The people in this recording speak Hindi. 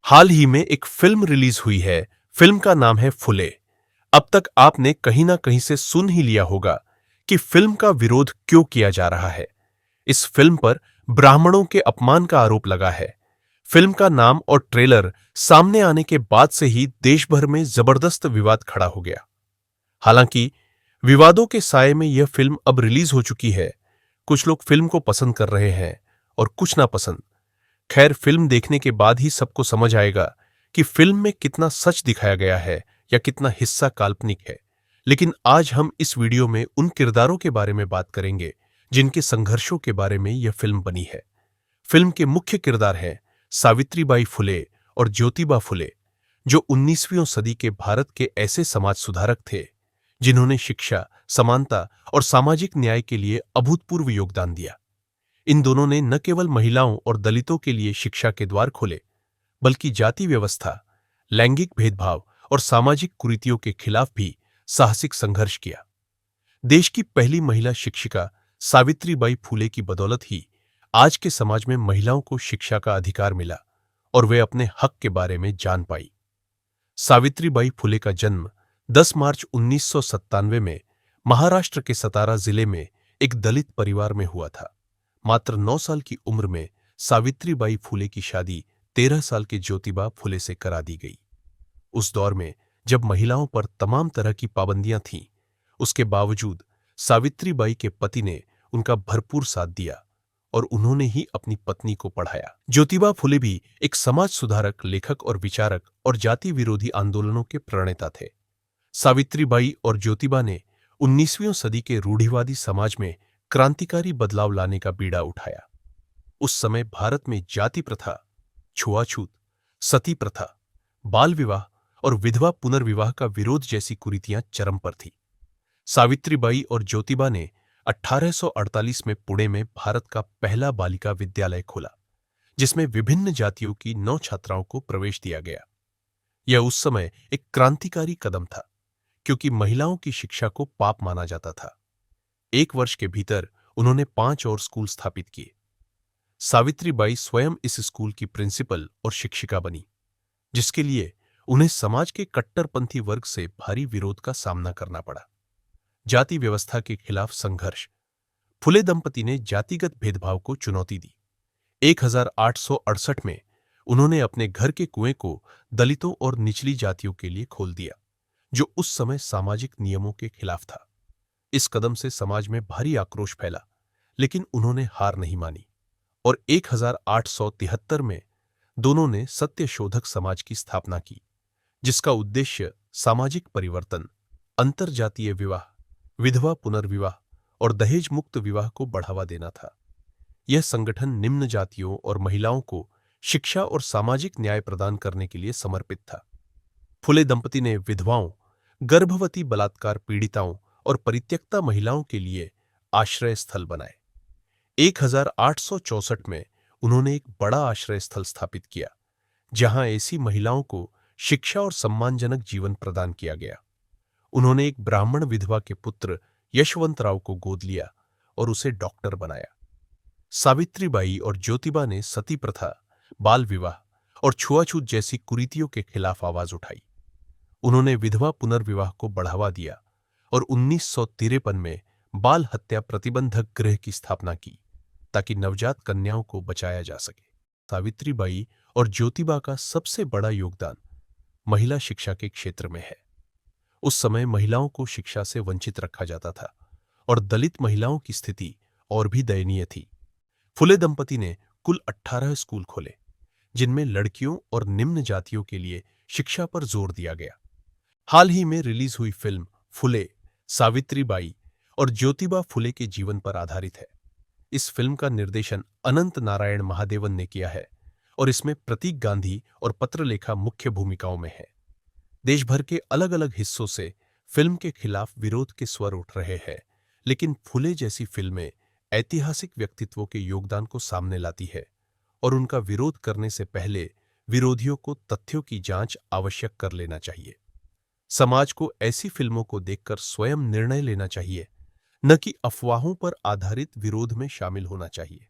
हाल ही में एक फिल्म रिलीज हुई है। फिल्म का नाम है फुले। अब तक आपने कहीं ना कहीं से सुन ही लिया होगा कि फिल्म का विरोध क्यों किया जा रहा है। इस फिल्म पर ब्राह्मणों के अपमान का आरोप लगा है। फिल्म का नाम और ट्रेलर सामने आने के बाद से ही देश भर में जबरदस्त विवाद खड़ा हो गया। हालांकि विवादों के साये में यह फिल्म अब रिलीज हो चुकी है। कुछ लोग फिल्म को पसंद कर रहे हैं और कुछ नापसंद। खैर, फिल्म देखने के बाद ही सबको समझ आएगा कि फिल्म में कितना सच दिखाया गया है या कितना हिस्सा काल्पनिक है। लेकिन आज हम इस वीडियो में उन किरदारों के बारे में बात करेंगे जिनके संघर्षों के बारे में यह फिल्म बनी है। फिल्म के मुख्य किरदार हैं सावित्रीबाई फुले और ज्योतिबा फुले, जो 19वीं सदी के भारत के ऐसे समाज सुधारक थे जिन्होंने शिक्षा, समानता और सामाजिक न्याय के लिए अभूतपूर्व योगदान दिया। इन दोनों ने न केवल महिलाओं और दलितों के लिए शिक्षा के द्वार खोले, बल्कि जाति व्यवस्था, लैंगिक भेदभाव और सामाजिक कुरीतियों के खिलाफ भी साहसिक संघर्ष किया। देश की पहली महिला शिक्षिका सावित्रीबाई फुले की बदौलत ही आज के समाज में महिलाओं को शिक्षा का अधिकार मिला और वे अपने हक के बारे में जान पाई। सावित्रीबाई फुले का जन्म 10 मार्च 1997 में महाराष्ट्र के सतारा जिले में एक दलित परिवार में हुआ था। मात्र 9 साल की उम्र में सावित्रीबाई फुले की शादी 13 साल के ज्योतिबा फुले से करा दी गई। उस दौर में जब महिलाओं पर तमाम तरह की पाबंदियां थीं, उसके बावजूद सावित्रीबाई के पति ने उनका भरपूर साथ दिया और उन्होंने ही अपनी पत्नी को पढ़ाया। ज्योतिबा फुले भी एक समाज सुधारक, लेखक और विचारक और जाति विरोधी आंदोलनों के प्रणेता थे। सावित्रीबाई और ज्योतिबा ने 19वीं सदी के रूढ़िवादी समाज में क्रांतिकारी बदलाव लाने का बीड़ा उठाया। उस समय भारत में जाति प्रथा, छुआछूत, सती प्रथा, बाल विवाह और विधवा पुनर्विवाह का विरोध जैसी कुरीतियां चरम पर थी। सावित्रीबाई और ज्योतिबा ने 1848 में पुणे में भारत का पहला बालिका विद्यालय खोला, जिसमें विभिन्न जातियों की 9 छात्राओं को प्रवेश दिया गया। यह उस समय एक क्रांतिकारी कदम था, क्योंकि महिलाओं की शिक्षा को पाप माना जाता था। 1 वर्ष के भीतर उन्होंने 5 और स्कूल स्थापित किए। सावित्रीबाई स्वयं इस स्कूल की प्रिंसिपल और शिक्षिका बनी, जिसके लिए उन्हें समाज के कट्टरपंथी वर्ग से भारी विरोध का सामना करना पड़ा। जाति व्यवस्था के खिलाफ संघर्ष। फुले दंपति ने जातिगत भेदभाव को चुनौती दी। 1868 में उन्होंने अपने घर के कुएं को दलितों और निचली जातियों के लिए खोल दिया, जो उस समय सामाजिक नियमों के खिलाफ था। इस कदम से समाज में भारी आक्रोश फैला, लेकिन उन्होंने हार नहीं मानी और 1873 में दोनों ने सत्यशोधक समाज की स्थापना की, जिसका उद्देश्य सामाजिक परिवर्तन, अंतरजातीय विवाह, विधवा पुनर्विवाह और दहेज मुक्त विवाह को बढ़ावा देना था। यह संगठन निम्न जातियों और महिलाओं को शिक्षा और सामाजिक न्याय प्रदान करने के लिए समर्पित था। फुले दंपति ने विधवाओं, गर्भवती, बलात्कार पीड़िताओं और परित्यक्ता महिलाओं के लिए आश्रय स्थल बनाए। 1864 में उन्होंने एक बड़ा आश्रय स्थल स्थापित किया, जहां ऐसी महिलाओं को शिक्षा और सम्मानजनक जीवन प्रदान किया गया। उन्होंने एक ब्राह्मण विधवा के पुत्र यशवंतराव को गोद लिया और उसे डॉक्टर बनाया। सावित्रीबाई और ज्योतिबा ने सती प्रथा, बाल विवाह और छुआछूत जैसी कुरीतियों के खिलाफ आवाज उठाई। उन्होंने विधवा पुनर्विवाह को बढ़ावा दिया और 1953 में बाल हत्या प्रतिबंधक गृह की स्थापना की, ताकि नवजात कन्याओं को बचाया जा सके। सावित्रीबाई और ज्योतिबा का सबसे बड़ा योगदान महिला शिक्षा के क्षेत्र में है। उस समय महिलाओं को शिक्षा से वंचित रखा जाता था और दलित महिलाओं की स्थिति और भी दयनीय थी। फुले दंपति ने कुल 18 स्कूल खोले, जिनमें लड़कियों और निम्न जातियों के लिए शिक्षा पर जोर दिया गया। हाल ही में रिलीज हुई फिल्म फुले सावित्रीबाई और ज्योतिबा फुले के जीवन पर आधारित है। इस फिल्म का निर्देशन अनंत नारायण महादेवन ने किया है और इसमें प्रतीक गांधी और पत्रलेखा मुख्य भूमिकाओं में है। देश भर के अलग अलग हिस्सों से फिल्म के खिलाफ विरोध के स्वर उठ रहे हैं, लेकिन फुले जैसी फिल्में ऐतिहासिक व्यक्तित्वों के योगदान को सामने लाती है और उनका विरोध करने से पहले विरोधियों को तथ्यों की जांच आवश्यक कर लेना चाहिए। समाज को ऐसी फिल्मों को देखकर स्वयं निर्णय लेना चाहिए, न कि अफवाहों पर आधारित विरोध में शामिल होना चाहिए।